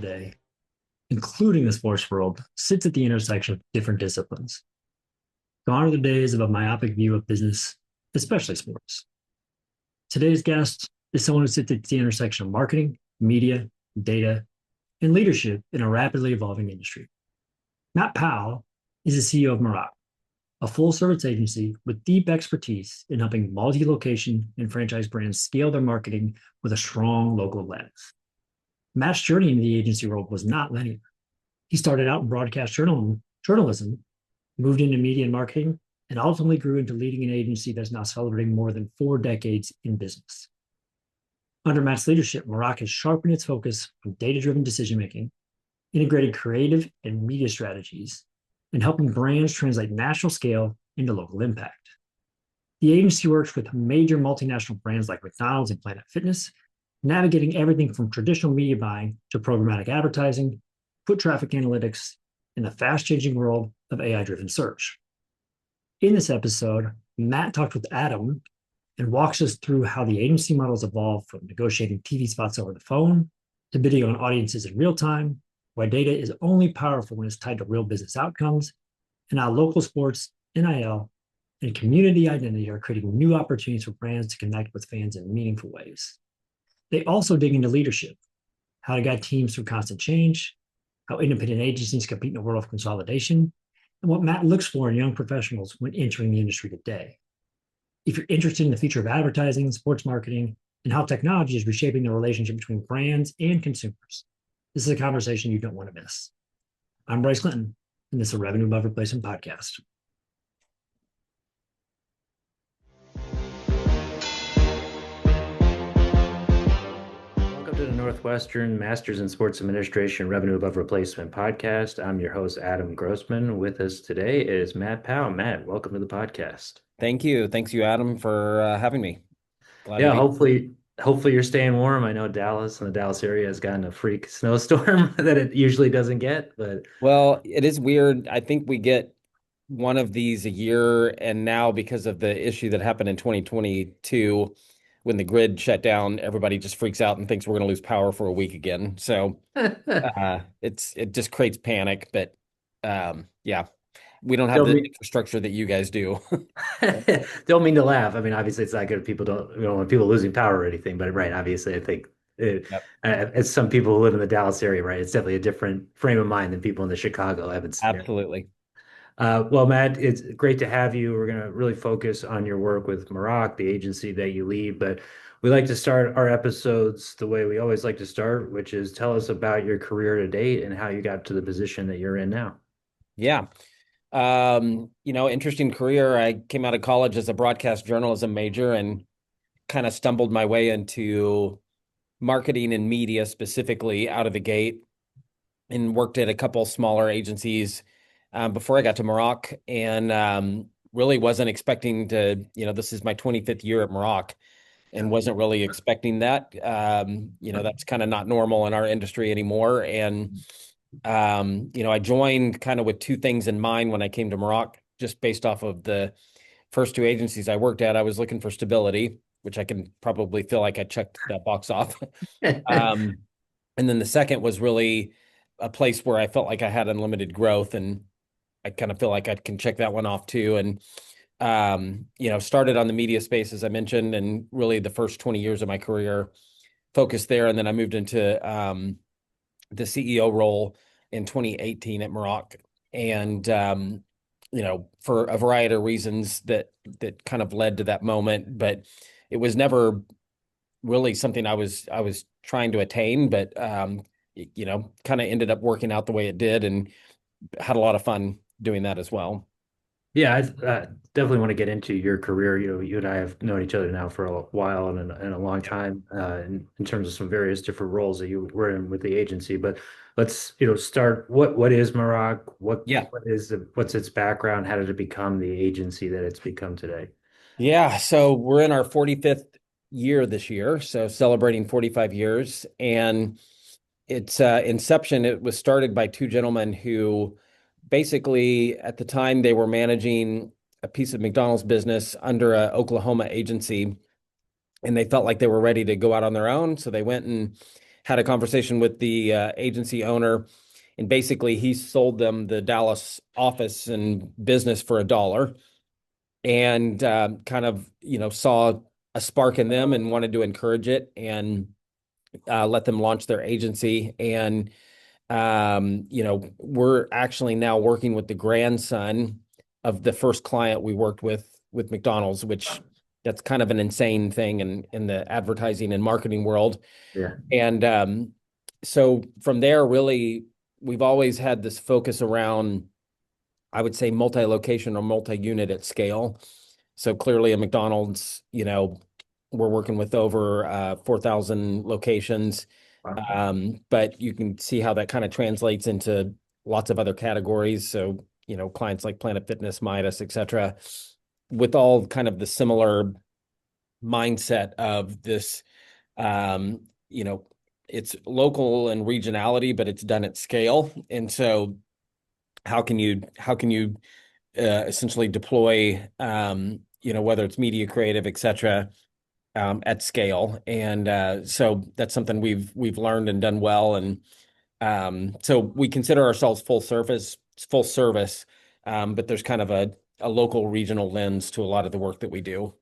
today, including the sports world, sits at the intersection of different disciplines. Gone are the days of a myopic view of business, especially sports. Today's guest is someone who sits at the intersection of marketing, media, data, and leadership in a rapidly evolving industry. Matt Powell is the CEO of Moroch, a full-service agency with deep expertise in helping multi-location and franchise brands scale their marketing with a strong local lens. Matt's journey into the agency world was not linear. He started out in broadcast journalism, moved into media and marketing, and ultimately grew into leading an agency that's now celebrating more than 4 decades in business. Under Matt's leadership, Moroch has sharpened its focus on data-driven decision-making, integrated creative and media strategies, and helping brands translate national scale into local impact. The agency works with major multinational brands like McDonald's and Planet Fitness, navigating everything from traditional media buying to programmatic advertising, foot traffic analytics, in the fast-changing world of AI-driven search. In this episode, Matt talked with Adam and walks us through how the agency models evolved from negotiating TV spots over the phone to bidding on audiences in real time, why data is only powerful when it's tied to real business outcomes, and how local sports, NIL, and community identity are creating new opportunities for brands to connect with fans in meaningful ways. They also dig into leadership, how to guide teams through constant change, how independent agencies compete in a world of consolidation, and what Matt looks for in young professionals when entering the industry today. If you're interested in the future of advertising, sports marketing, and how technology is reshaping the relationship between brands and consumers, this is a conversation you don't want to miss. I'm Bryce Clinton, and this is a Revenue Above Replacement podcast. Welcome to the Northwestern Masters in Sports Administration Revenue Above Replacement podcast. I'm your host, Adam Grossman. With us today is Matt Powell. Matt, welcome to the podcast. Thank you. Thanks you, Adam, for having me. Glad Yeah, to be hopefully you're staying warm. I know Dallas and the Dallas area has gotten a freak snowstorm that it usually doesn't get, but Well, it is weird. I think we get one of these a year, and now because of the issue that happened in 2022, when the grid shut down, everybody just freaks out and thinks we're going to lose power for a week again. So it just creates panic. But yeah, we don't have don't the mean infrastructure that you guys do. don't mean to laugh. I mean, obviously it's not good if people don't want people losing power or anything, but right, obviously I think Yep, as some people who live in the Dallas area, right, it's definitely a different frame of mind than people in the Chicago Evanston. absolutely. Well, Matt, it's great to have you. We're going to really focus on your work with Moroch, the agency that you lead, but we like to start our episodes the way we always like to start, which is tell us about your career to date and how you got to the position that you're in now. Yeah. Interesting career. I came out of college as a broadcast journalism major and kind of stumbled my way into marketing and media specifically out of the gate and worked at a couple smaller agencies before I got to Moroch and really wasn't expecting to, this is my 25th year at Moroch and wasn't really expecting that. That's kind of not normal in our industry anymore. And, I joined kind of with two things in mind when I came to Moroch, just based off of the first two agencies I worked at. I was looking for stability, which I can probably feel like I checked that box off. Um, and then the second was really a place where I felt like I had unlimited growth, and I kind of feel like I can check that one off too. And started on the media space, as I mentioned, and really the first 20 years of my career focused there. And then I moved into the CEO role in 2018 at Moroch. And for a variety of reasons that kind of led to that moment, but it was never really something I was trying to attain, but kind of ended up working out the way it did and had a lot of fun doing that as well. Yeah, I definitely want to get into your career. You and I have known each other now for a while and a long time in terms of some various different roles that you were in with the agency. But let's, start. What is Moroch? Yeah. What's its background? How did it become the agency that it's become today? Yeah. So we're in our 45th year this year. So celebrating 45 years. And its inception, it was started by two gentlemen who basically at the time they were managing a piece of McDonald's business under a Oklahoma agency, and they felt like they were ready to go out on their own. So they went and had a conversation with the agency owner, and basically he sold them the Dallas office and business for $1, and kind of, saw a spark in them and wanted to encourage it and let them launch their agency. And we're actually now working with the grandson of the first client we worked with McDonald's, which that's kind of an insane thing in the advertising and marketing world. Yeah. And so from there, really, we've always had this focus around, I would say, multi-location or multi-unit at scale. So clearly, a McDonald's, we're working with over 4,000 locations. Wow. But you can see how that kind of translates into lots of other categories. So, clients like Planet Fitness, Midas, et cetera, with all kind of the similar mindset of this, it's local and regionality, but it's done at scale. And so how can you essentially deploy, whether it's media creative, et cetera, at scale. And so that's something we've learned and done well. And so we consider ourselves full service, but there's kind of a local regional lens to a lot of the work that we do.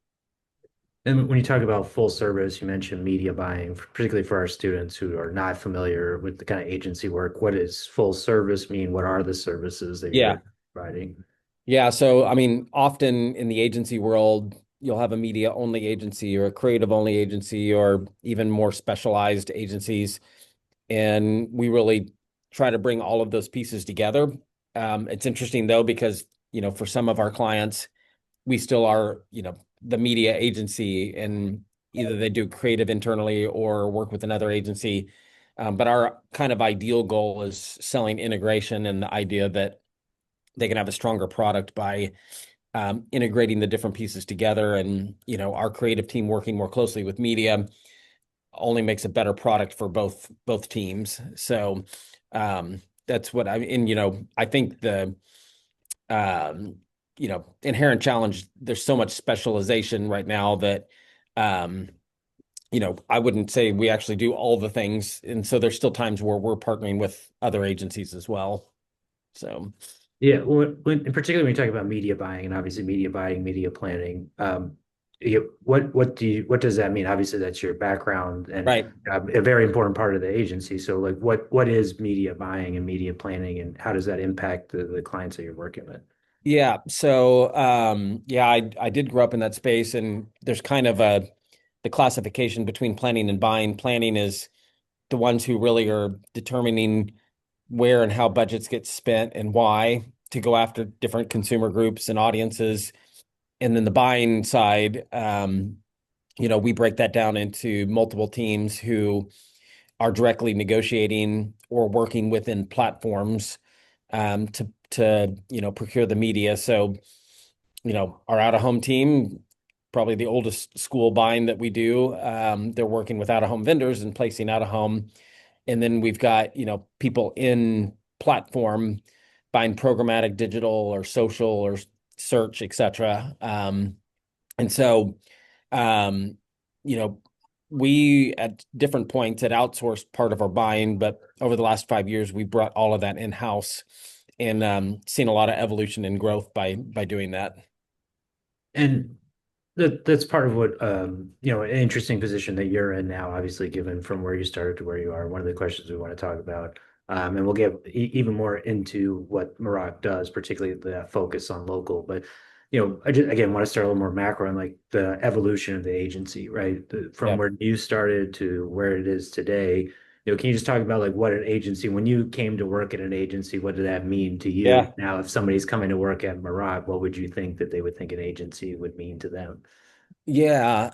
And when you talk about full service, you mentioned media buying, particularly for our students who are not familiar with the kind of agency work. What does full service mean? What are the services that Yeah. you're providing? Yeah. So, I mean, often in the agency world, you'll have a media only agency or a creative only agency or even more specialized agencies. And we really try to bring all of those pieces together. It's interesting though, because, for some of our clients, we still are, the media agency, and either they do creative internally or work with another agency. But our kind of ideal goal is selling integration and the idea that they can have a stronger product by integrating the different pieces together. And, our creative team working more closely with media only makes a better product for both teams. So that's what I think the inherent challenge, there's so much specialization right now that I wouldn't say we actually do all the things. And so there's still times where we're partnering with other agencies as well. So Yeah, in particular, when you talk about media buying and obviously media buying, media planning, what does that mean? Obviously, that's your background and right. a very important part of the agency. So, like, what is media buying and media planning, and how does that impact the clients that you're working with? Yeah. So yeah, I did grow up in that space, and there's kind of the classification between planning and buying. Planning is the ones who really are determining where and how budgets get spent and why to go after different consumer groups and audiences. And then the buying side, we break that down into multiple teams who are directly negotiating or working within platforms to procure the media. So, our out-of-home team, probably the oldest school buying that we do, they're working with out-of-home vendors and placing out-of-home. And then we've got, people in platform buying programmatic digital or social or search, et cetera. And so, um, you know, we at different points had outsourced part of our buying, but over the last 5 years, we brought all of that in-house and seen a lot of evolution and growth by doing that. And that's part of what an interesting position that you're in now, obviously, given from where you started to where you are. One of the questions we want to talk about, and we'll get even more into what Moroch does, particularly the focus on local. But I just again want to start a little more macro on like the evolution of the agency, right? From Yeah. where you started to where it is today. Can you just talk about like what an agency, when you came to work at an agency, what did that mean to you? Yeah. Now, if somebody's coming to work at Moroch, what would you think that they would think an agency would mean to them? Yeah.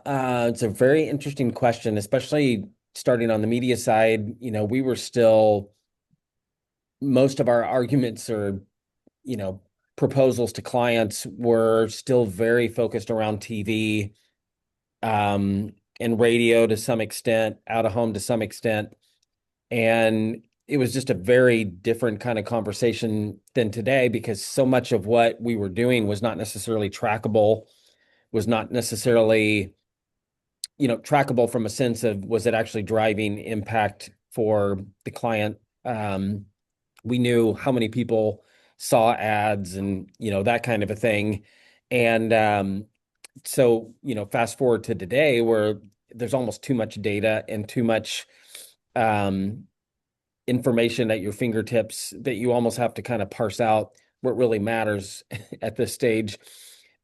It's a very interesting question, especially starting on the media side. We were still, most of our arguments or, you know, proposals to clients were still very focused around TV, and radio to some extent, out of home to some extent. And it was just a very different kind of conversation than today, because so much of what we were doing was not necessarily trackable, was not necessarily, trackable from a sense of, was it actually driving impact for the client. We knew how many people saw ads and, that kind of a thing. And so, fast forward to today where there's almost too much data and too much um, information at your fingertips that you almost have to kind of parse out what really matters at this stage.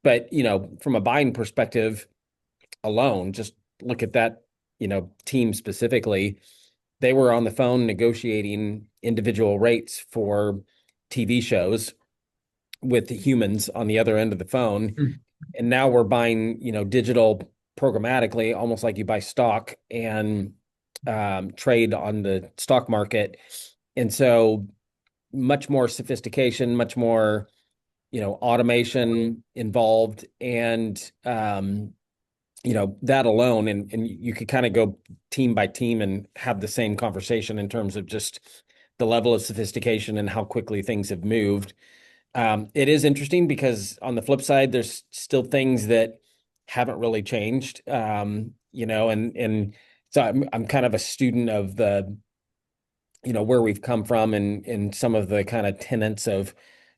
But, from a buying perspective alone, just look at that, team specifically. They were on the phone negotiating individual rates for TV shows with the humans on the other end of the phone. Mm. And now we're buying, digital programmatically, almost like you buy stock and trade on the stock market. And so much more sophistication, much more, automation involved. And that alone, and you could kind of go team by team and have the same conversation in terms of just the level of sophistication and how quickly things have moved. It is interesting because on the flip side, there's still things that haven't really changed. And so I'm kind of a student of the, where we've come from and some of the kind of tenets of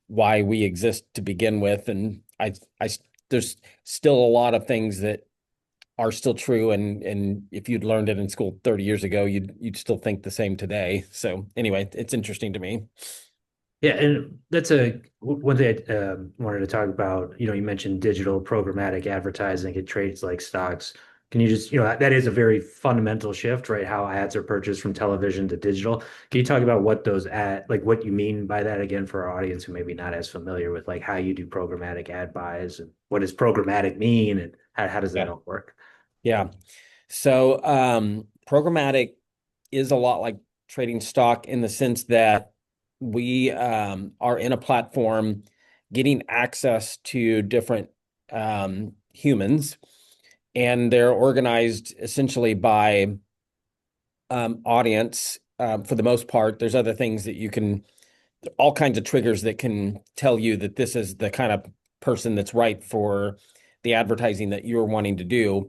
why we exist to begin with. And there's still a lot of things that are still true. And if you'd learned it in school 30 years ago, you'd still think the same today. So anyway, it's interesting to me. Yeah, and that's a one thing I wanted to talk about. You mentioned digital programmatic advertising. It trades like stocks. Can you just, that is a very fundamental shift, right? How ads are purchased from television to digital. Can you talk about what those like what you mean by that again for our audience who maybe not as familiar with like how you do programmatic ad buys and what does programmatic mean and how does that Yeah. all work? Yeah. So programmatic is a lot like trading stock in the sense that we are in a platform getting access to different humans, and they're organized essentially by audience for the most part. There's other things that you can, all kinds of triggers that can tell you that this is the kind of person that's right for the advertising that you're wanting to do.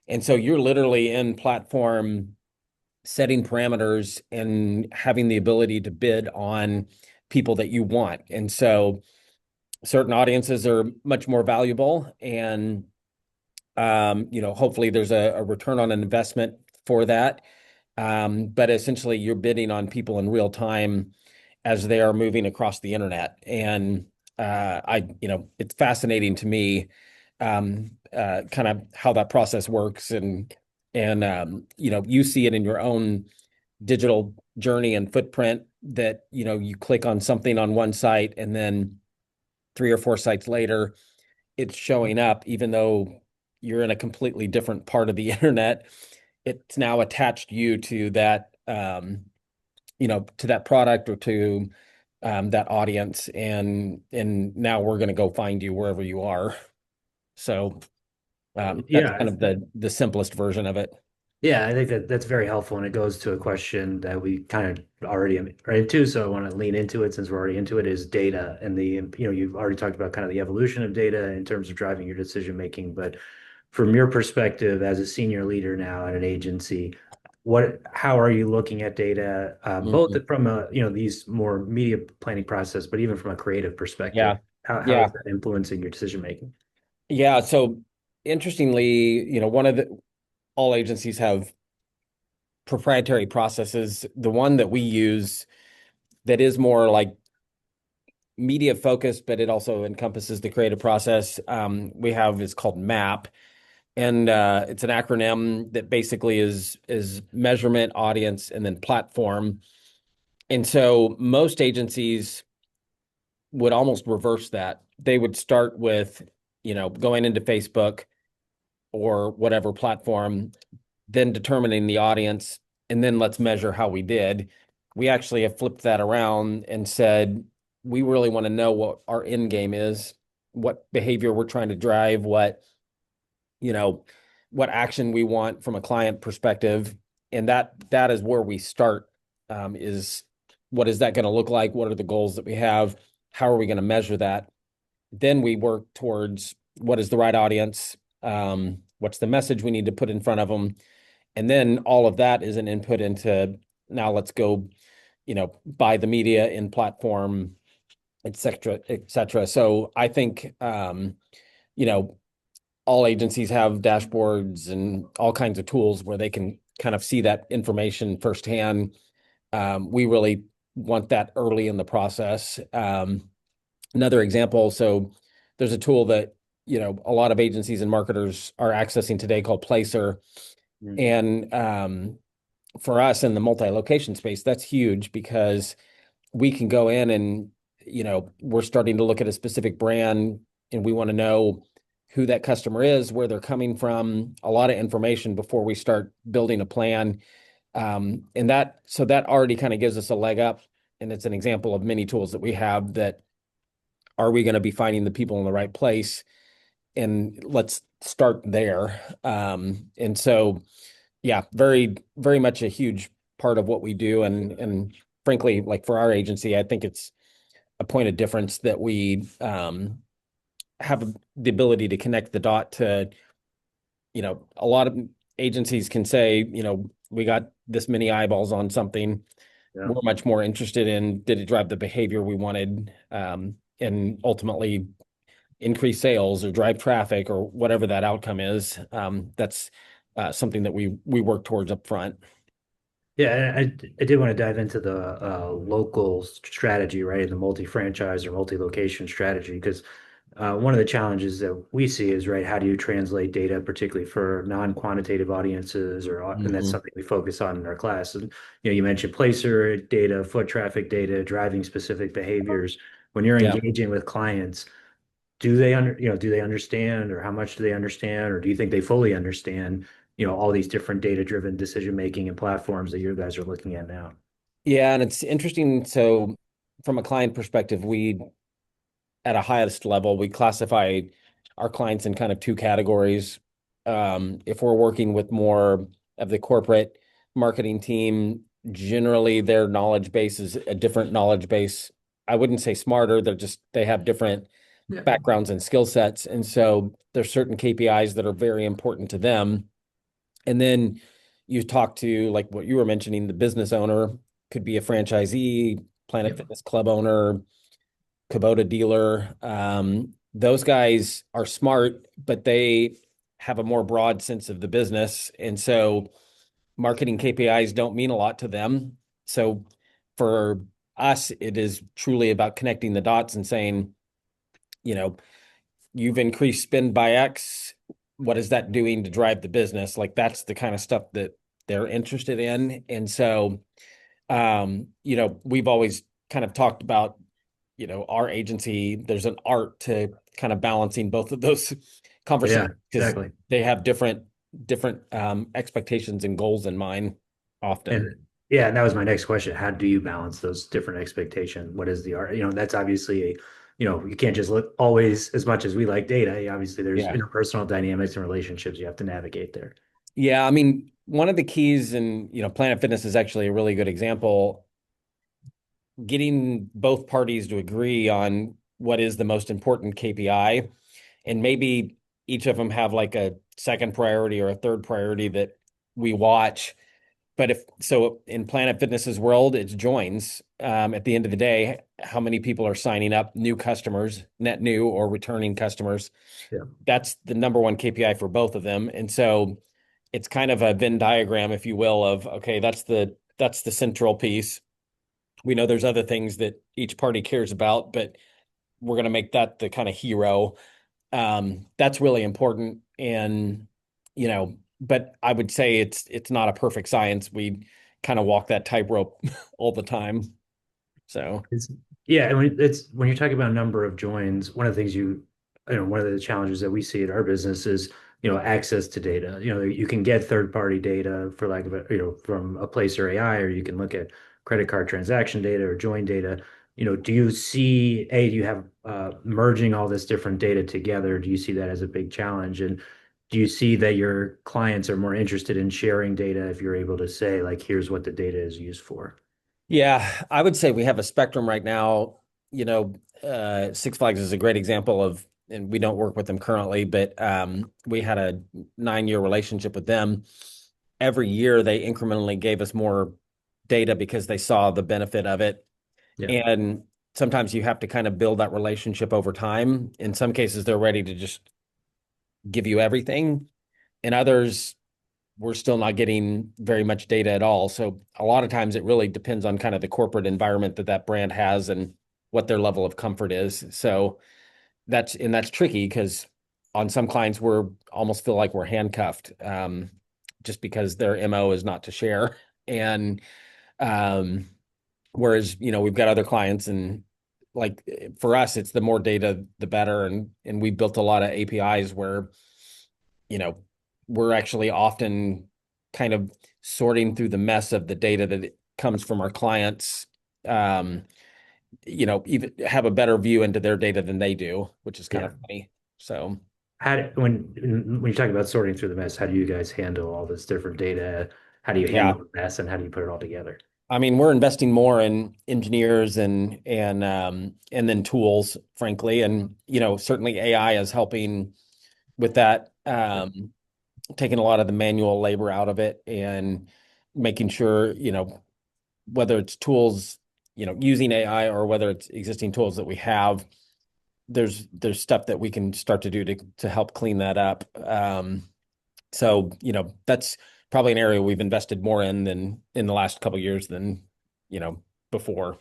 And so you're literally in platform setting parameters and having the ability to bid on people that you want. And so certain audiences are much more valuable and hopefully there's a return on an investment for that. But essentially you're bidding on people in real time as they are moving across the internet. And it's fascinating to me kind of how that process works and you see it in your own digital journey and footprint that you click on something on one site and then 3 or 4 sites later it's showing up even though you're in a completely different part of the internet. It's now attached you to that to that product or to that audience and now we're going to go find you wherever you are. So that's Yeah, kind of the simplest version of it. yeah, I think that's very helpful, and it goes to a question that we kind of already are into. So I want to lean into it since we're already into it. Is data and you've already talked about kind of the evolution of data in terms of driving your decision making. But from your perspective as a senior leader now at an agency, how are you looking at data, both Mhm. from a these more media planning process, but even from a creative perspective? Yeah. How Yeah. is that influencing your decision making? Yeah. So interestingly, one of the all agencies have proprietary processes. The one that we use that is more like media focused, but it also encompasses the creative process we have is called MAP. And it's an acronym that basically is measurement, audience, and then platform. And so most agencies would almost reverse that. They would start with, going into Facebook or whatever platform, then determining the audience, and then let's measure how we did. We actually have flipped that around and said, we really want to know what our end game is, what behavior we're trying to drive, you know, what action we want from a client perspective. And that is where we start, is what is that going to look like? What are the goals that we have? How are we going to measure that? Then we work towards what is the right audience? What's the message we need to put in front of them? And then all of that is an input into Now let's go, buy the media in platform, et cetera, et cetera. So I think, you know, all agencies have dashboards and all kinds of tools where they can kind of see that information firsthand. We really want that early in the process. Another example, so there's a tool that, a lot of agencies and marketers are accessing today called Placer. Mm. And for us in the multi-location space, that's huge because we can go in and, we're starting to look at a specific brand and we want to know who that customer is, where they're coming from, a lot of information before we start building a plan. So that already kind of gives us a leg up. And it's an example of many tools that we have that are we going to be finding the people in the right place? And let's start there. And so, yeah, very, very much a huge part of what we do. And frankly, like for our agency, I think it's a point of difference that we have the ability to connect the dot to, a lot of agencies can say, we got this many eyeballs on something. Yeah. We're much more interested in, did it drive the behavior we wanted, and ultimately increase sales or drive traffic or whatever that outcome is. That's something that we work towards up front. Yeah, I did want to dive into the local strategy, right? The multi-franchise or multi-location strategy, because one of the challenges that we see is, right, how do you translate data, particularly for non-quantitative audiences, and that's Mhm. something we focus on in our class. And you mentioned placer data, foot traffic data, driving specific behaviors. When you're Yeah. engaging with clients, do they understand, or how much do they understand, or do you think they fully understand, all these different data-driven decision-making and platforms that you guys are looking at now? Yeah, and it's interesting. So from a client perspective, at a highest level, we classify our clients in kind of two categories. If we're working with more of the corporate marketing team, generally their knowledge base is a different knowledge base. I wouldn't say smarter, they have different Yeah. backgrounds and skill sets. And so there's certain KPIs that are very important to them. And then you talk to, like what you were mentioning, the business owner could be a franchisee, Planet Yep. Fitness Club owner, Kubota dealer. Those guys are smart, but they have a more broad sense of the business. And so marketing KPIs don't mean a lot to them. So for us, it is truly about connecting the dots and saying, you know, you've increased spend by X. What is that doing to drive the business? Like that's the kind of stuff that they're interested in. And so, we've always kind of talked about, our agency, there's an art to kind of balancing both of those Yeah, conversations because exactly. they have different expectations and goals in mind often. And yeah, and that was my next question. How do you balance those different expectations? What is the art? That's obviously you can't just look always as much as we like data. Obviously, there's Yeah. interpersonal dynamics and relationships you have to navigate there. Yeah. I mean, one of the keys and, Planet Fitness is actually a really good example. Getting both parties to agree on what is the most important KPI, and maybe each of them have like a second priority or a third priority that we watch. But if so, in Planet Fitness's world, it's joins. At the end of the day, how many people are signing up, new customers, net new or returning customers? Yeah. That's the number one KPI for both of them. And so it's kind of a Venn diagram, if you will, of okay, that's the central piece. We know there's other things that each party cares about, but we're going to make that the kind of hero. That's really important. And, but I would say it's not a perfect science. We kind of walk that tightrope all the time. So, It's, yeah, and when you're talking about number of joins, one of the things one of the challenges that we see in our business is, access to data. You can get third-party data for lack of from a place or AI, or you can look at credit card transaction data or join data. Do you see, do you have merging all this different data together? Do you see that as a big challenge? And do you see that your clients are more interested in sharing data if you're able to say, like, here's what the data is used for? yeah, I would say we have a spectrum right now. Six Flags is a great example of, and we don't work with them currently, but we had a 9-year relationship with them. Every year, they incrementally gave us more data because they saw the benefit of it. Yeah. And sometimes you have to kind of build that relationship over time. In some cases, they're ready to just give you everything. In others, we're still not getting very much data at all. So a lot of times it really depends on kind of the corporate environment that that brand has and what their level of comfort is. So that's tricky because on some clients we're almost feel like we're handcuffed, just because their MO is not to share. And um, whereas, we've got other clients and like for us, it's the more data, the better. And we built a lot of APIs where, you know, we're actually often kind of sorting through the mess of the data that comes from our clients, even have a better view into their data than they do, which is kind Yeah. of funny. So When you talk about sorting through the mess, how do you guys handle all this different data? How do you yeah, handle the mess and how do you put it all together? I mean, we're investing more in engineers and then tools, frankly, and certainly AI is helping with that, taking a lot of the manual labor out of it and making sure, whether it's tools, using AI or whether it's existing tools that we have, there's stuff that we can start to do to help clean that up. So, that's probably an area we've invested more in than in the last couple of years than, before.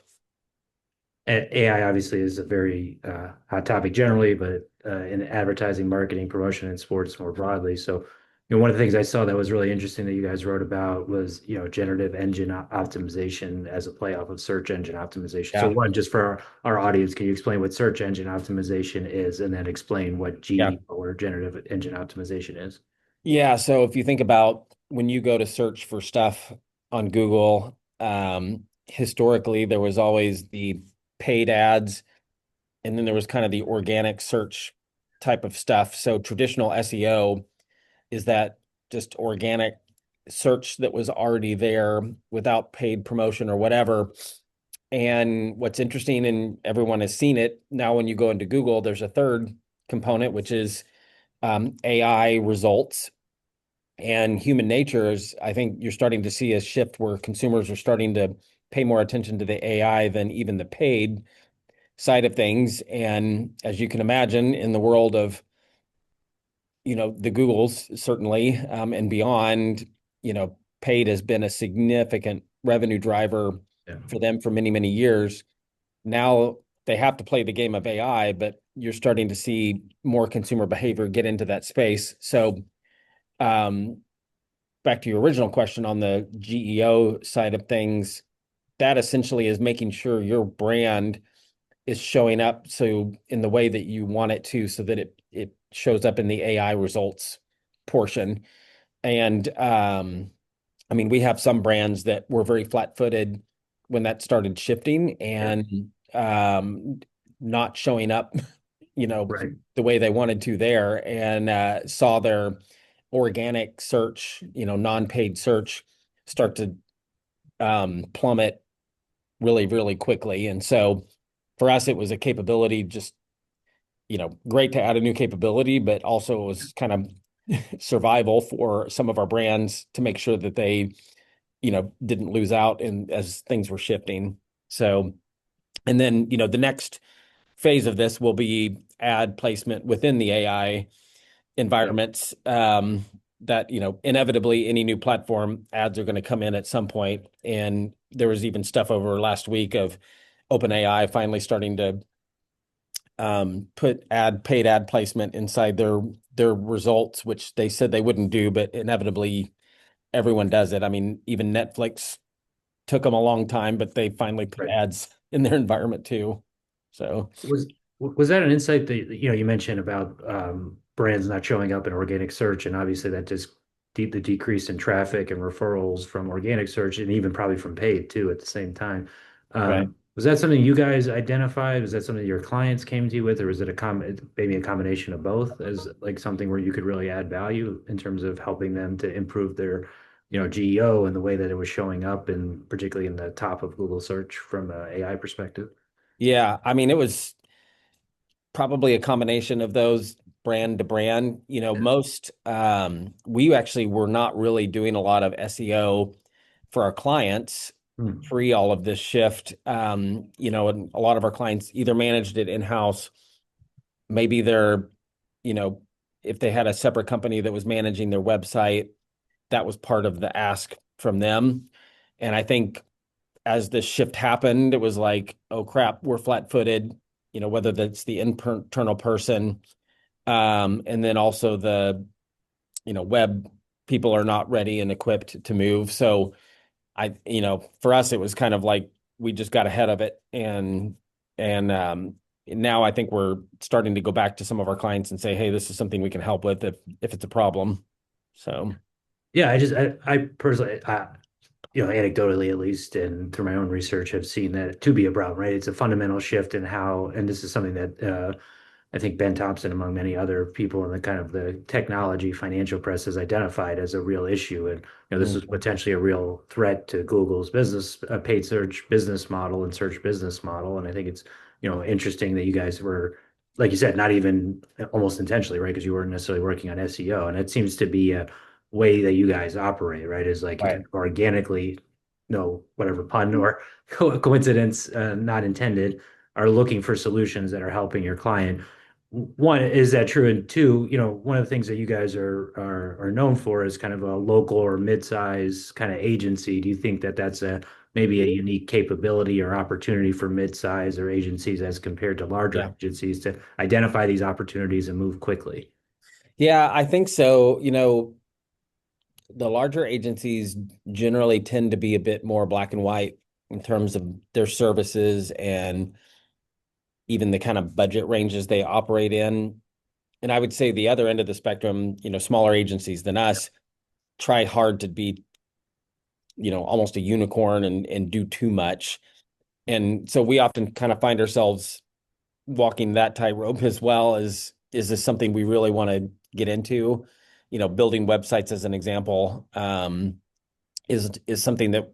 AI obviously is a very hot topic generally, but in advertising, marketing, promotion, and sports more broadly. So, one of the things I saw that was really interesting that you guys wrote about was, generative engine optimization as a play off of search engine optimization. So, Yeah. one, just for our audience, can you explain what search engine optimization is, and then explain what Yeah. GE or generative engine optimization is? Yeah. So if you think about when you go to search for stuff on Google, historically, there was always the paid ads, and then there was kind of the organic search type of stuff. So traditional SEO is that just organic search that was already there without paid promotion or whatever. And what's interesting, and everyone has seen it now, when you go into Google, there's a third component, which is AI results. And human nature is, I think you're starting to see a shift where consumers are starting to pay more attention to the AI than even the paid side of things. And as you can imagine, in the world of, the Googles, certainly, and beyond, paid has been a significant revenue driver Yeah. for them for many, many years. Now they have to play the game of AI, but you're starting to see more consumer behavior get into that space. So, back to your original question on the GEO side of things, that essentially is making sure your brand is showing up so in the way that you want it to, so that it shows up in the AI results portion. And I mean, we have some brands that were very flat-footed when that started shifting and not showing up, Right. the way they wanted to there, and saw their organic search, non-paid search start to plummet really, really quickly. And so for us, it was a capability, just, great to add a new capability, but also it was kind of survival for some of our brands to make sure that they, didn't lose out in as things were shifting. So, and then, the next phase of this will be ad placement within the AI environments, that, inevitably any new platform ads are going to come in at some point. And there was even stuff over last week of OpenAI finally starting to put paid ad placement inside their results, which they said they wouldn't do, but inevitably everyone does it. I mean, even Netflix took them a long time, but they finally put Right. ads in their environment too. So Was that an insight that you mentioned about brands not showing up in organic search, and obviously that just the decrease in traffic and referrals from organic search, and even probably from paid too at the same time. right. Was that something you guys identified? Was that something your clients came to you with, or was it maybe a combination of both, as like something where you could really add value in terms of helping them to improve their GEO and the way that it was showing up, and particularly in the top of Google search from an AI perspective? Yeah, I mean, it was probably a combination of those, brand to brand. Most we actually were not really doing a lot of SEO for our clients. pre all of this shift. And a lot of our clients either managed it in-house, maybe they're, if they had a separate company that was managing their website, that was part of the ask from them. And I think as this shift happened, it was like, oh crap, we're flat-footed, whether that's the internal person, and then also the, web people are not ready and equipped to move. So for us, it was kind of like we just got ahead of it. And now I think we're starting to go back to some of our clients and say, hey, this is something we can help with if it's a problem. So. Yeah, I personally, anecdotally at least, and through my own research, have seen that to be a problem, right? It's a fundamental shift in how, and this is something that I think Ben Thompson, among many other people in the kind of the technology financial press, has identified as a real issue. And this is potentially a real threat to Google's business, paid search business model and search business model. And I think it's interesting that you guys were, like you said, not even almost intentionally, right? Because you weren't necessarily working on SEO, and it seems to be a way that you guys operate, right? Is like you Right. kind of organically, no, whatever pun or coincidence not intended, are looking for solutions that are helping your client. One, is that true? And two, one of the things that you guys are known for is kind of a local or mid-size kind of agency. Do you think that that's maybe a unique capability or opportunity for mid-size or agencies as compared to larger Yeah. agencies to identify these opportunities and move quickly? Yeah, I think so. The larger agencies generally tend to be a bit more black and white in terms of their services and even the kind of budget ranges they operate in. And I would say the other end of the spectrum, smaller agencies than us try hard to be, almost a unicorn and do too much. And so we often kind of find ourselves walking that tightrope as well. As is this something we really want to get into? Building websites as an example, is something that,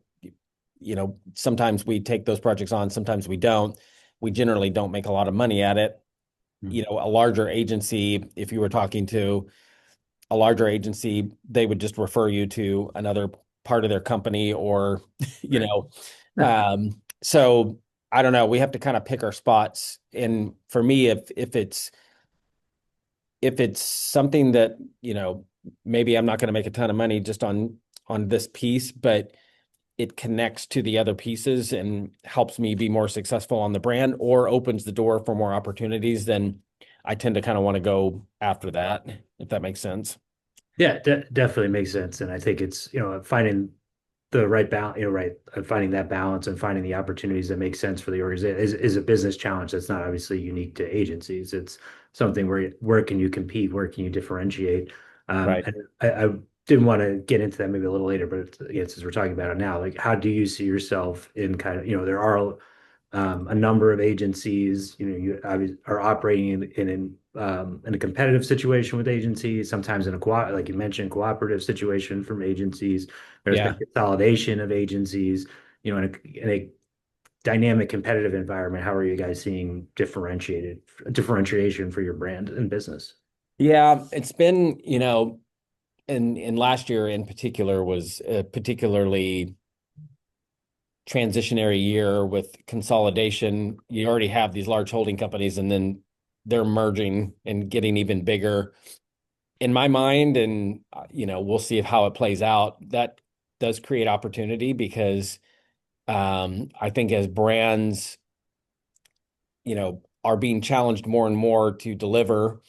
sometimes we take those projects on, sometimes we don't. We generally don't make a lot of money at it. A larger agency, if you were talking to a larger agency, they would just refer you to another part of their company or, so I don't know. We have to kind of pick our spots. And for me, if it's something that, maybe I'm not going to make a ton of money just on this piece, but it connects to the other pieces and helps me be more successful on the brand or opens the door for more opportunities, then I tend to kind of want to go after that, if that makes sense. Yeah, definitely makes sense. And I think it's, finding the right balance, right, finding that balance and finding the opportunities that make sense for the organization is a business challenge that's not obviously unique to agencies. It's something where can you compete, where can you differentiate? Right. And I didn't want to get into that maybe a little later, but since we're talking about it now, like how do you see yourself in kind of, there are a number of agencies, you are operating in a competitive situation with agencies, sometimes in a like you mentioned, cooperative situation from agencies. There's been Yeah. consolidation of agencies, in a dynamic competitive environment. How are you guys seeing differentiation for your brand and business? Yeah. It's been, in last year in particular was a particularly transitionary year with consolidation. You already have these large holding companies and then they're merging and getting even bigger. In my mind, and we'll see how it plays out, that does create opportunity because I think as brands, are being challenged more and more to deliver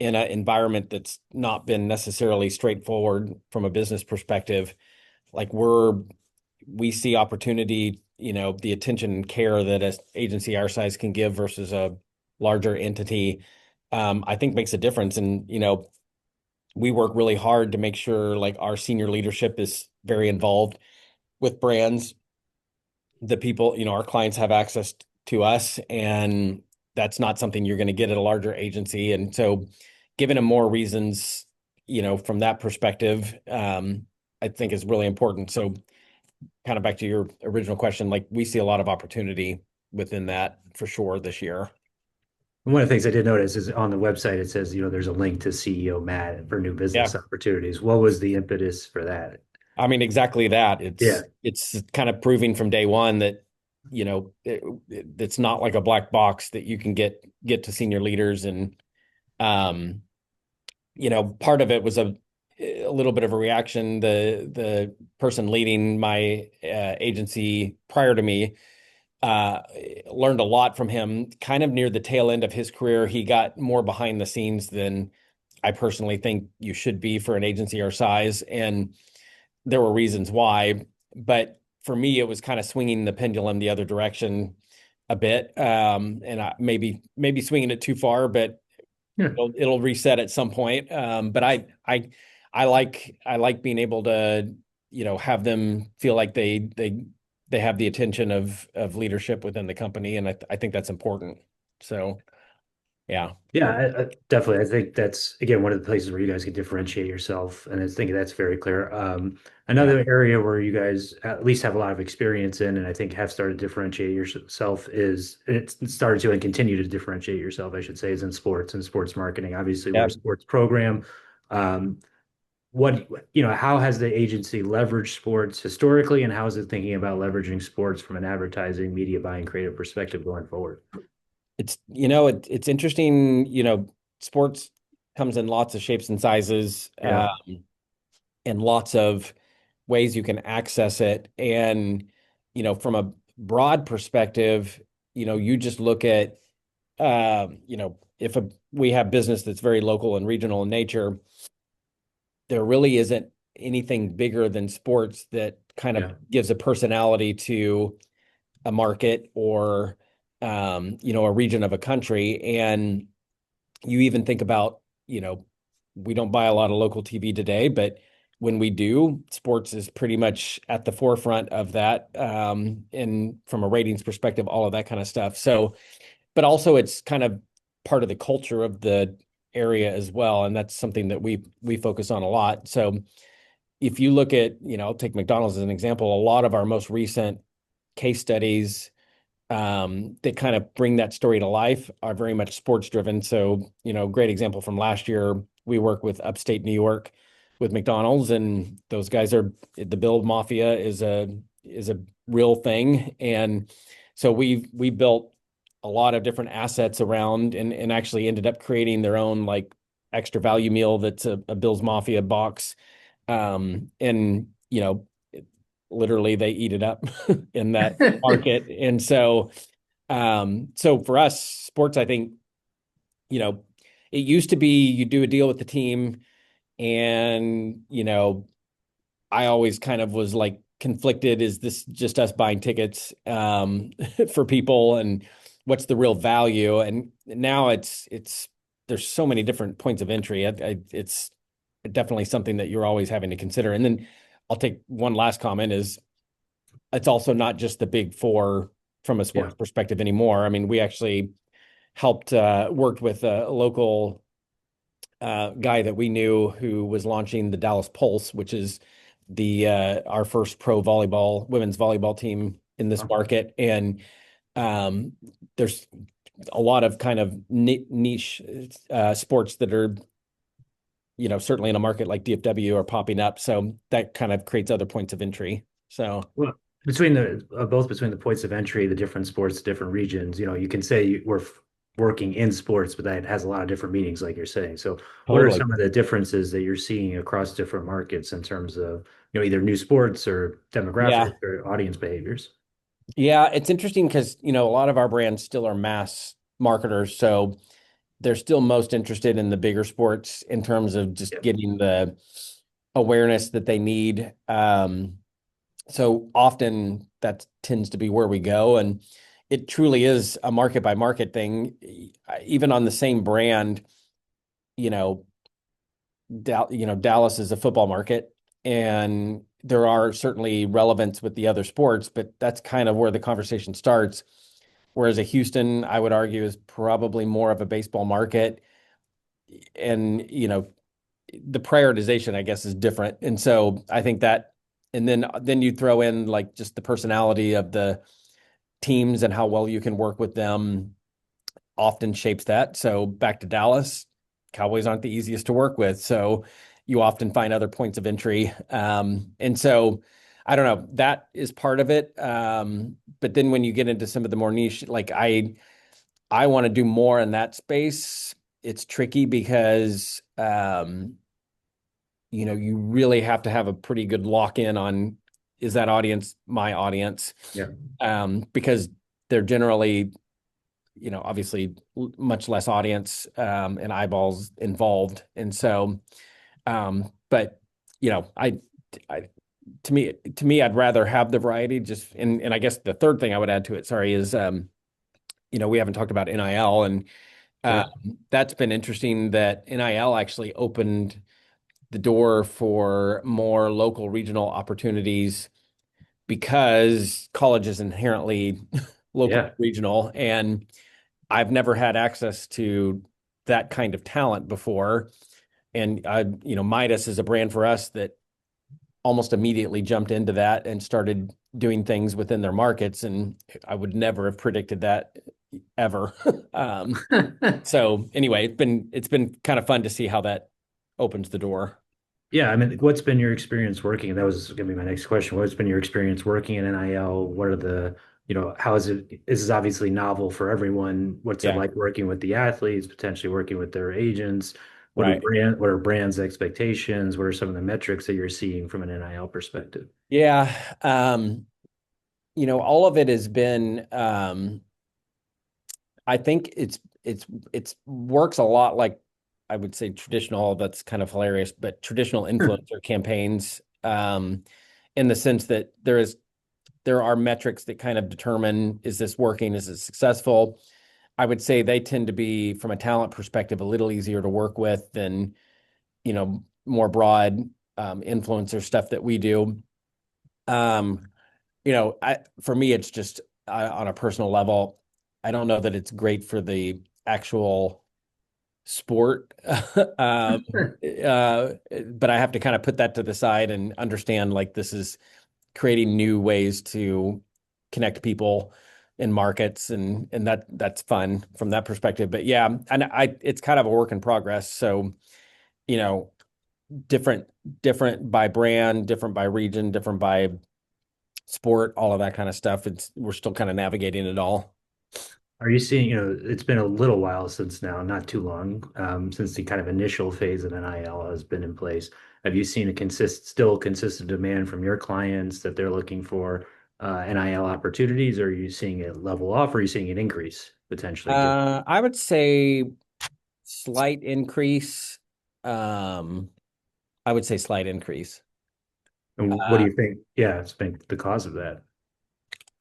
in an environment that's not been necessarily straightforward from a business perspective, like we see opportunity, the attention and care that an agency our size can give versus a larger entity, I think makes a difference. And, we work really hard to make sure like our senior leadership is very involved with brands. The people, our clients have access to us, and that's not something you're going to get at a larger agency. And so giving them more reasons, from that perspective, I think is really important. So kind of back to your original question, like we see a lot of opportunity within that for sure this year. And one of the things I did notice is on the website, it says, there's a link to CEO Matt for new Yeah. business opportunities. What was the impetus for that? I mean, exactly that. Yeah. It's kind of proving from day one that, it's not like a black box that you can get to senior leaders. And, um, part of it was a little bit of a reaction. The person leading my agency prior to me uh, learned a lot from him. Kind of near the tail end of his career, he got more behind the scenes than I personally think you should be for an agency our size. And there were reasons why, but for me, it was kind of swinging the pendulum the other direction a bit. And maybe swinging it too far, but Yeah. it'll reset at some point. But I like being able to, have them feel like they have the attention of leadership within the company, and I think that's important. So yeah, Yeah, definitely. I think that's again one of the places where you guys can differentiate yourself, and I think that's very clear. yeah, Another area where you guys at least have a lot of experience in, and I think have started to differentiate yourself is it's started to and continue to differentiate yourself, I should say, is in sports and sports marketing. Obviously, we're yeah. a sports program. Um, what, how has the agency leveraged sports historically, and how is it thinking about leveraging sports from an advertising, media buying, creative perspective going forward? It's interesting. Sports comes in lots of shapes and sizes, Yeah, and lots of ways you can access it. And from a broad perspective, you just look at if we have business that's very local and regional in nature, there really isn't anything bigger than sports that kind of yeah, gives a personality to a market or a region of a country. And you even think about, we don't buy a lot of local TV today, but when we do, sports is pretty much at the forefront of that. And from a ratings perspective, all of that kind of stuff. So, but also it's kind of part of the culture of the area as well. And that's something that we focus on a lot. So if you look at, I'll take McDonald's as an example, a lot of our most recent case studies that kind of bring that story to life are very much sports driven. So, great example from last year, we work with upstate New York with McDonald's, and those guys are the Build Mafia is a real thing. And so we built a lot of different assets around and actually ended up creating their own like extra value meal that's a Bill's Mafia box. And literally they eat it up in that market. And so for us, sports, I think, you know, it used to be you do a deal with the team and, I always kind of was like conflicted. Is this just us buying tickets for people, and what's the real value? And now it's there's so many different points of entry. It's definitely something that you're always having to consider. And then I'll take one last comment is it's also not just the big four from a yeah. sports perspective anymore. I mean, we actually helped worked with a local guy that we knew who was launching the Dallas Pulse, which is the our first pro volleyball women's volleyball team in this market. And um, there's a lot of kind of niche sports that are certainly in a market like DFW are popping up. So that kind of creates other points of entry. So Well, between the both between the points of entry, the different sports, different regions, you can say we're working in sports, but that has a lot of different meanings, like you're saying. So, what are totally. some of the differences that you're seeing across different markets in terms of, either new sports or Yeah. demographics or audience behaviors? Yeah. It's interesting because, a lot of our brands still are mass marketers. So they're still most interested in the bigger sports in terms of just Yeah. getting the awareness that they need. So often that tends to be where we go. And it truly is a market by market thing. Even on the same brand, you know, Dallas is a football market, and there are certainly relevance with the other sports, but that's kind of where the conversation starts. Whereas a Houston, I would argue, is probably more of a baseball market. And, the prioritization, I guess, is different. And so I think that, and then you throw in like just the personality of the teams and how well you can work with them often shapes that. So back to Dallas, Cowboys aren't the easiest to work with. So, you often find other points of entry. And so I don't know, that is part of it. But then when you get into some of the more niche, like I want to do more in that space. It's tricky because you really have to have a pretty good lock in on, is that audience my audience? Yeah. Because they're generally, obviously much less audience and eyeballs involved. And so, but I to me, I'd rather have the variety. Just and I guess the third thing I would add to it, sorry, is we haven't talked about NIL, and Sure. that's been interesting that NIL actually opened the door for more local regional opportunities because college is inherently local Yeah. regional, and I've never had access to that kind of talent before. And Midas is a brand for us that almost immediately jumped into that and started doing things within their markets. And I would never have predicted that ever. So anyway, it's been kind of fun to see how that opens the door. Yeah, I mean, what's been your experience working? That was going to be my next question. What's been your experience working in NIL? What are the, how is it? This is obviously novel for everyone. What's it Yeah, like working with the athletes, potentially working with their agents? right. What are brands' expectations? What are some of the metrics that you're seeing from an NIL perspective? Yeah. All of it has been, I think it's works a lot like, I would say traditional, that's kind of hilarious, but traditional influencer campaigns, in the sense that there are metrics that kind of determine, is this working? Is it successful? I would say they tend to be, from a talent perspective, a little easier to work with than, more broad influencer stuff that we do. Um, for me, it's just on a personal level, I don't know that it's great for the actual sport. But I have to kind of put that to the side and understand, like, this is creating new ways to connect people in markets, and that's fun from that perspective. But yeah, and it's kind of a work in progress. So, you know, different different by brand, different by region, different by sport, all of that kind of stuff. We're still kind of navigating it all. Are you seeing, it's been a little while since now, not too long, since the kind of initial phase of NIL has been in place. Have you seen still consistent demand from your clients that they're looking for NIL opportunities, or are you seeing it level off, or are you seeing it increase potentially? I would say slight increase. Um, I would say slight increase. And what do Uh, you think? Yeah, it's been the cause of that.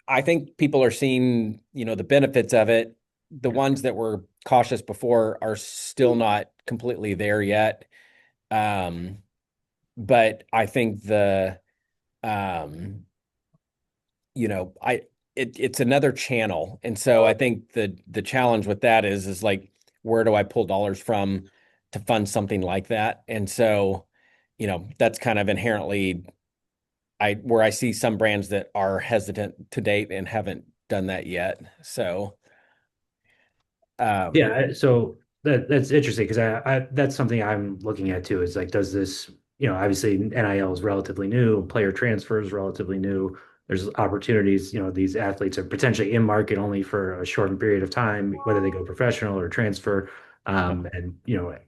I think people are seeing, the benefits of it. The Yeah. ones that were cautious before are still not completely there yet. Um, but I think um, it's another channel. And so I think the challenge with that is like, where do I pull dollars from to fund something like that? And so, that's kind of inherently where I see some brands that are hesitant to date and haven't done that yet. So, um, Yeah, so that's interesting because I that's something I'm looking at too. Is like, does this, obviously NIL is relatively new, player transfer is relatively new. There's opportunities, these athletes are potentially in market only for a shortened period of time, whether they go professional or transfer. And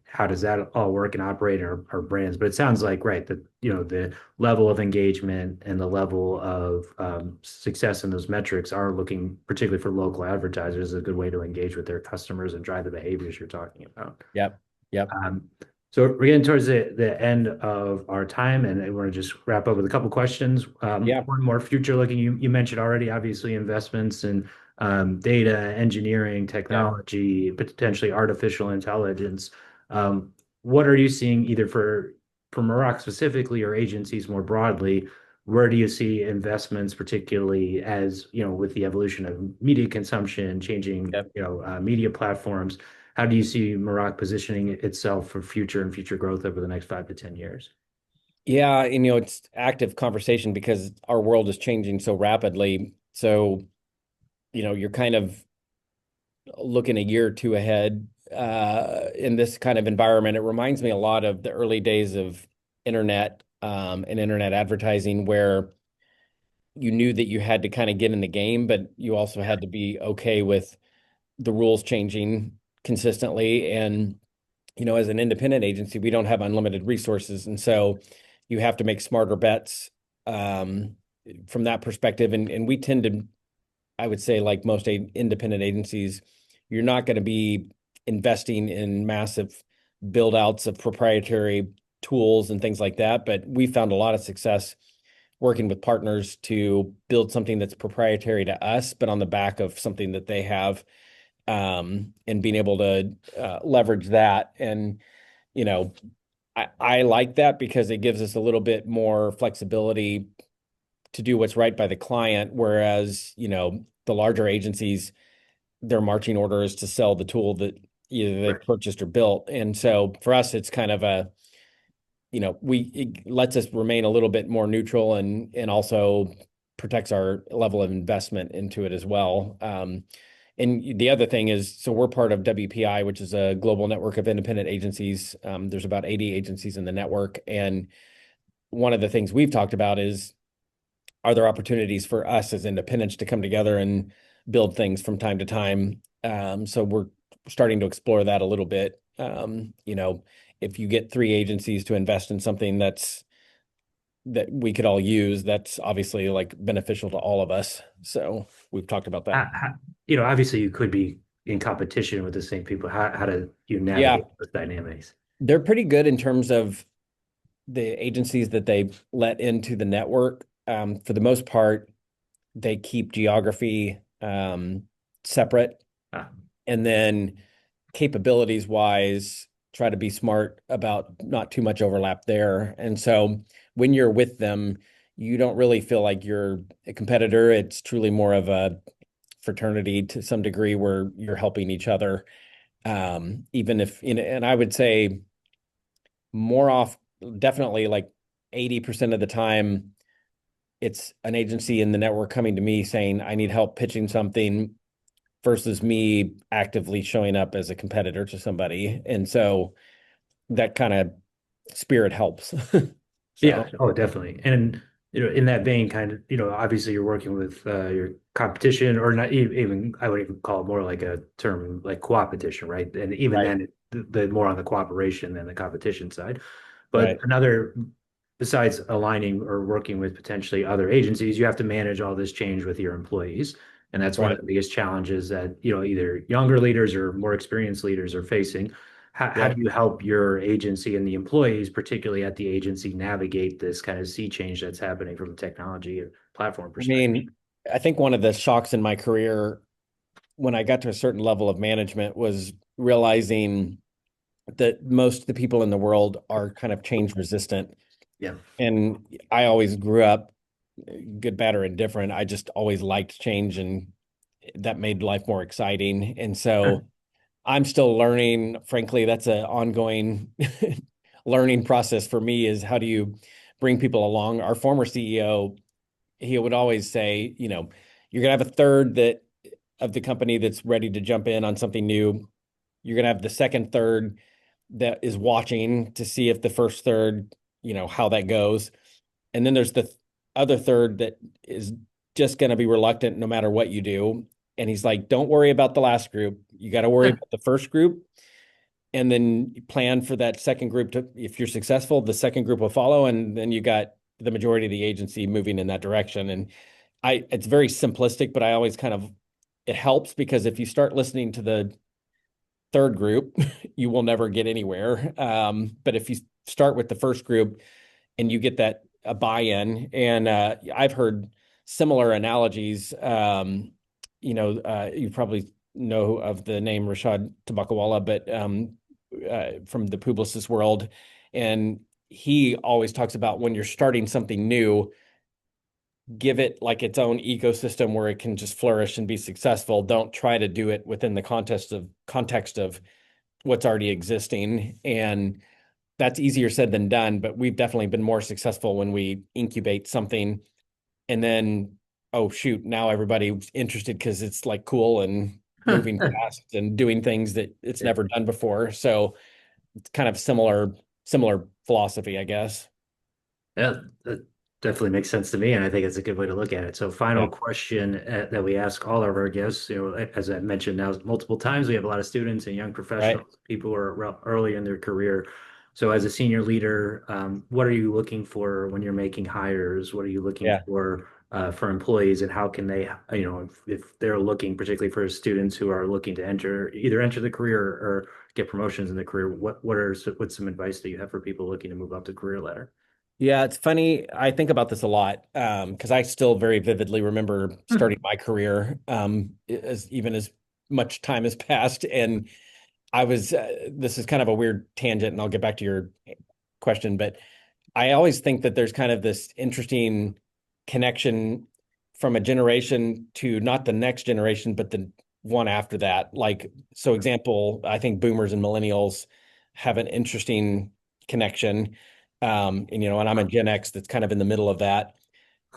how does that all work and operate in our brands? But it sounds like, right, that the level of engagement and the level of success in those metrics are looking, particularly for local advertisers, a good way to engage with their customers and drive the behaviors you're talking about. yep, yep, Um, so we're getting towards the end of our time, and I want to just wrap up with a couple questions. yeah, One more future looking. You mentioned already, obviously, investments in data, engineering, yeah. technology, potentially artificial intelligence. What are you seeing either for Moroch specifically or agencies more broadly? Where do you see investments, particularly as with the evolution of media consumption, changing Yep. media platforms? How do you see Moroch positioning itself for future growth over the next 5 to 10 years? Yeah, and it's active conversation because our world is changing so rapidly. So, you're kind of looking a year or two ahead in this kind of environment. It reminds me a lot of the early days of internet and internet advertising, where you knew that you had to kind of get in the game, but you also had to be okay with the rules changing consistently. And, as an independent agency, we don't have unlimited resources. And so you have to make smarter bets from that perspective. And we tend to, I would say, like most independent agencies, you're not going to be investing in massive build outs of proprietary tools and things like that. But we found a lot of success working with partners to build something that's proprietary to us, but on the back of something that they have, and being able to leverage that. And, I like that because it gives us a little bit more flexibility to do what's right by the client. Whereas, the larger agencies, their marching order is to sell the tool that either they purchased or built. And so for us, it's kind of it lets us remain a little bit more neutral, and also protects our level of investment into it as well. And the other thing is, so we're part of WPI, which is a global network of independent agencies. There's about 80 agencies in the network. And one of the things we've talked about is, are there opportunities for us as independents to come together and build things from time to time? So we're starting to explore that a little bit. If you get 3 agencies to invest in something that we could all use, that's obviously like beneficial to all of us. So we've talked about that. Obviously you could be in competition with the same people. How do you Yeah, navigate those dynamics? they're pretty good in terms of the agencies that they let into the network. For the most part, they keep geography separate, Ah, and then capabilities wise, try to be smart about not too much overlap there. And so when you're with them, you don't really feel like you're a competitor. It's truly more of a fraternity to some degree, where you're helping each other. Even if, and I would say more off, definitely like 80% of the time, it's an agency in the network coming to me saying, I need help pitching something, versus me actively showing up as a competitor to somebody. And so that kind of spirit helps. yeah. So, Oh, definitely. And in that vein, kind of, obviously you're working with your competition, or not even, I would even call it more like a term like co-opetition, right? And even right, then, the more on the cooperation than the competition side. But right, another, besides aligning or working with potentially other agencies, you have to manage all this change with your employees. And that's one of right. the biggest challenges that, either younger leaders or more experienced leaders are facing. How Yep. do you help your agency and the employees, particularly at the agency, navigate this kind of sea change that's happening from a technology or platform I perspective? mean, I think one of the shocks in my career when I got to a certain level of management was realizing that most of the people in the world are kind of change resistant. Yeah. And I always grew up, good, bad, or indifferent. I just always liked change, and that made life more exciting. And so I'm still learning. Frankly, that's an ongoing learning process for me, is how do you bring people along? Our former CEO, he would always say, you're going to have a third that of the company that's ready to jump in on something new. You're going to have the second third that is watching to see if the first third, how that goes. And then there's the other third that is just going to be reluctant no matter what you do. And he's like, don't worry about the last group. You got to worry about the first group, and then plan for that second group to, if you're successful, the second group will follow. And then you got the majority of the agency moving in that direction. And it's very simplistic, but I always kind of, it helps, because if you start listening to the third group, you will never get anywhere. But if you start with the first group and you get that a buy-in, and I've heard similar analogies. You probably know of the name Rashad Tabakawala, but from the Publicis world, and he always talks about when you're starting something new, give it like its own ecosystem where it can just flourish and be successful. Don't try to do it within the context of what's already existing. And that's easier said than done, but we've definitely been more successful when we incubate something and then, oh shoot, now everybody's interested because it's like cool and moving fast and doing things that it's Yeah. never done before. So it's kind of similar philosophy, I guess. Yeah, that definitely makes sense to me, and I think it's a good way to look at it. So, final Yeah. question that we ask all of our guests, as I mentioned now multiple times, we have a lot of students and young Right. professionals, people who are early in their career. So, as a senior leader, what are you looking for when you're making hires? What are you looking Yeah. for employees, and how can they, if they're looking, particularly for students who are looking to either enter the career or get promotions in the career, what's some advice that you have for people looking to move up the career ladder? Yeah, it's funny. I think about this a lot because I still very vividly remember starting my career as even as much time has passed. And I was, this is kind of a weird tangent, and I'll get back to your question, but I always think that there's kind of this interesting connection from a generation to not the next generation, but the one after that. Like, so example, I think boomers and millennials have an interesting connection. And I'm a Gen X that's kind of in the middle of that.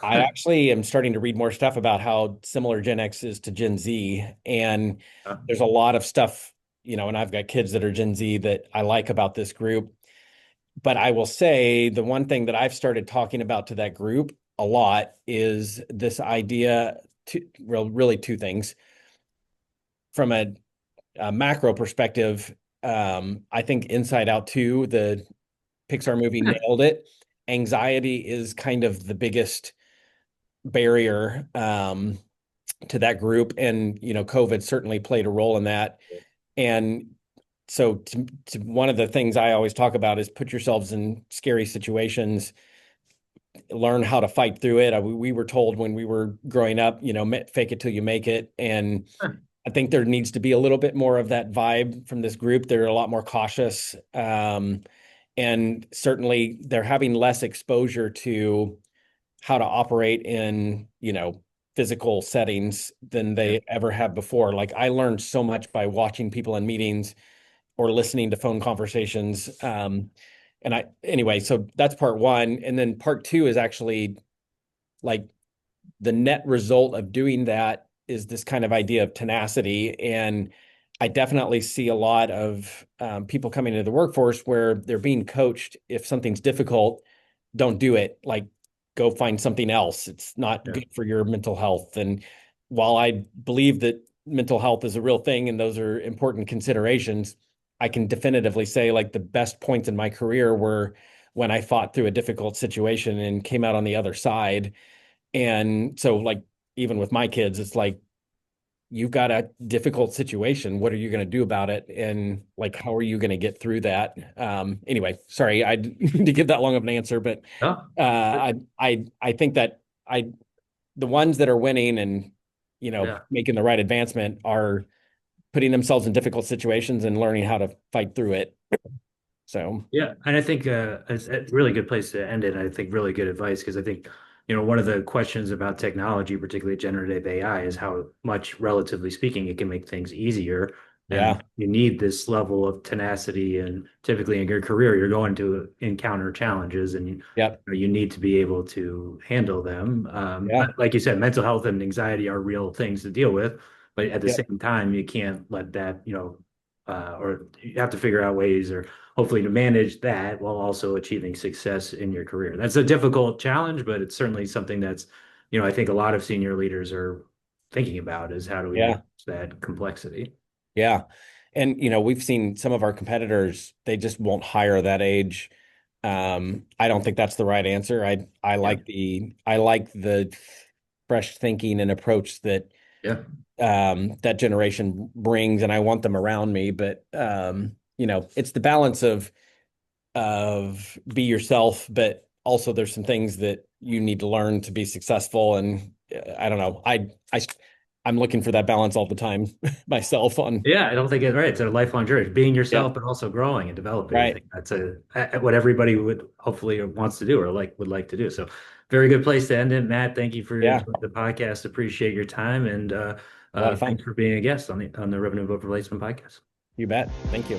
I actually am starting to read more stuff about how similar Gen X is to Gen Z. And there's a lot of stuff, and I've got kids that are Gen Z that I like about this group. But I will say the one thing that I've started talking about to that group a lot is this idea really two things. From a macro perspective, I think Inside Out 2, the Pixar movie, nailed it. Anxiety is kind of the biggest barrier to that group. And, COVID certainly played a role in that. And so one of the things I always talk about is put yourselves in scary situations, learn how to fight through it. We were told when we were growing up, fake it till you make it. And I think there needs to be a little bit more of that vibe from this group. They're a lot more cautious. And certainly they're having less exposure to how to operate in, physical settings than Yeah. they ever have before. Like I learned so much by watching people in meetings or listening to phone conversations. Anyway, so that's part one. And then part two is actually like the net result of doing that is this kind of idea of tenacity. And I definitely see a lot of people coming into the workforce where they're being coached. If something's difficult, don't do it. Like, go find something else. It's not Yeah. good for your mental health. And while I believe that mental health is a real thing and those are important considerations, I can definitively say like the best points in my career were when I fought through a difficult situation and came out on the other side. And so, like, even with my kids, it's like, you've got a difficult situation. What are you going to do about it? And like, how are you going to get through that? Anyway, sorry, I didn't to give that long of an answer, but Oh, I think that the ones that are winning and, yeah. making the right advancement are putting themselves in difficult situations and learning how to fight through it. So, Yeah, and I think it's a really good place to end it. And I think really good advice because I think, one of the questions about technology, particularly generative AI, is how much, relatively speaking, it can make things easier. And yeah, you need this level of tenacity. And typically in your career, you're going to encounter challenges, and yep, you need to be able to handle them. yeah, Like you said, mental health and anxiety are real things to deal with, but at the yep, same time, you can't let that, or you have to figure out ways or hopefully to manage that while also achieving success in your career. That's a difficult challenge, but it's certainly something that's, I think a lot of senior leaders are thinking about is how do we manage yeah. that complexity? Yeah. And we've seen some of our competitors, they just won't hire that age. I don't think that's the right answer. Yeah. I like the fresh thinking and approach that Yeah. that generation brings, and I want them around me. But it's the balance of be yourself, but also there's some things that you need to learn to be successful. And I don't know. I'm looking for that balance all the time myself on. Yeah, I don't think it's right. It's a lifelong journey, being yourself, Yep. but also growing and developing. I Right. think that's what everybody would hopefully wants to do or would like to do. So, very good place to end it, Matt. Thank you for Yeah. joining the podcast. Appreciate your time, and A lot of thanks fun. for being a guest on the Revenue Above Replacement podcast. You bet. Thank you.